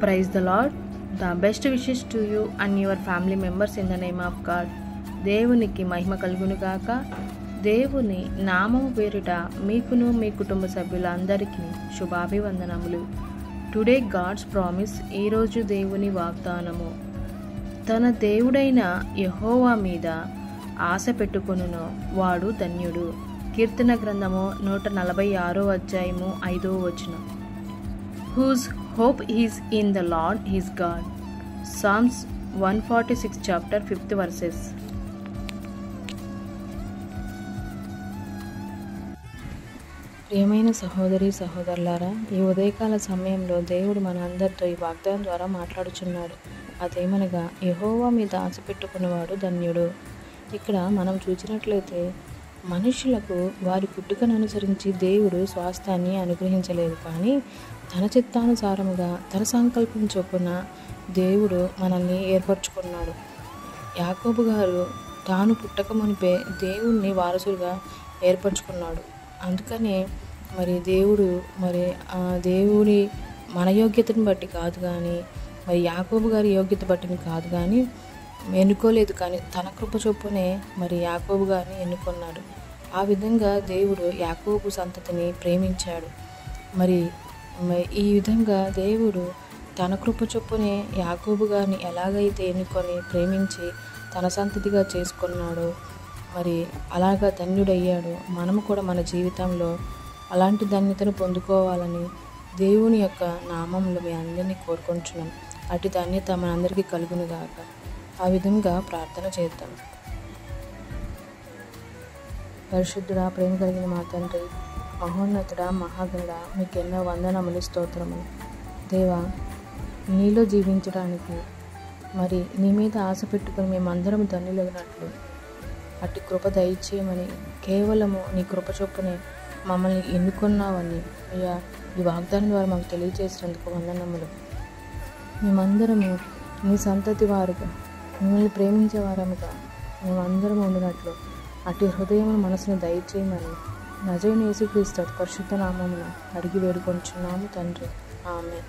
Praise the Lord. The best wishes to you and your family members in the name of God. దేవునికి మహిమ కలుగును గాక. దేవుని నామము పేరిట మీకును మీ కుటుంబ సభ్యులందరికీ శుభాభివందనములు. Today God's promise. ఈరోజు దేవుని వాగ్దానము. తన దేవుడైన యెహోవా మీద ఆశ పెట్టుకొనును వాడు ధన్యుడు. కీర్తన గ్రంథము 146 అధ్యాయము 5వ వచనం. Whose hope is in the Lord his God. Psalms 146 chapter 5th verses. ప్రియమైన సహోదరి సహోదరులారా, ఈ ఉదయకాల సమయంలో దేవుడు మన అందరితో ఈ వాగ్దానం ద్వారా మాట్లాడుచున్నాడు. అదేమనగా యెహోవా మీద ఆశ పెట్టుకున్నవాడు ధన్యుడు. ఇక్కడ మనం చూసినట్లయితే మనుషులకు వారి పుట్టుకను అనుసరించి దేవుడు స్వాస్థ్యాన్ని అనుగ్రహించలేదు, కానీ తన చిత్తానుసారముగా తన సంకల్పం చొప్పున దేవుడు మనల్ని ఏర్పరచుకున్నాడు. యాకోబు గారు తాను పుట్టక మునిపే దేవుణ్ణి వారసులుగా ఏర్పరచుకున్నాడు. అందుకనే దేవుడి మన యోగ్యతను బట్టి కాదు, కానీ యాకోబు గారి యోగ్యత బట్టిని కాదు, కానీ ఎన్నుకోలేదు, కానీ తన కృప చొప్పునే యాకోబు గారిని ఎన్నుకున్నాడు. ఆ విధంగా దేవుడు యాకోబు సంతతిని ప్రేమించాడు. ఈ విధంగా దేవుడు తన కృప చొప్పునే యాకోబు గారిని ఎలాగైతే ఎన్నుకొని ప్రేమించి తన సంతతిగా చేసుకున్నాడో అలాగా ధన్యుడయ్యాడు. మనము కూడా మన జీవితంలో అలాంటి ధన్యతను పొందుకోవాలని దేవుని యొక్క నామంలో మీ అందరినీ కోరుకుంటున్నాం. అటు ధన్యత మనందరికీ కలుగును గాక. ఆ విధంగా ప్రార్థన చేద్దాం. పరిశుద్ధుడా, ప్రేమ కలిగిన మా తండ్రి, మహోన్నతుడా, మహాగణుడా, మీకు ఎన్నో వందనములు, స్తోత్రములు. దేవా, నీలో జీవించడానికి నీ మీద ఆశ పెట్టుకుని మేమందరం ధన్యులగినట్లు అట్టి కృప దయచేయమని, కేవలము నీ కృప చొప్పునే మమ్మల్ని ఎన్నుకున్నావని అయ్యా ఈ వాగ్దానం ద్వారా మాకు తెలియజేసినందుకు వందనములు. మేమందరము నీ సంతతి వారుగా, మిమ్మల్ని ప్రేమించే వారముగా మేమందరం ఉండినట్లు అట్టి హృదయం మనసును దయచేయమని నజరేయుడైన యేసుక్రీస్తు పరిశుద్ధ నామమున అడిగి వేడుకొంచున్నాము తండ్రి. ఆమేన్.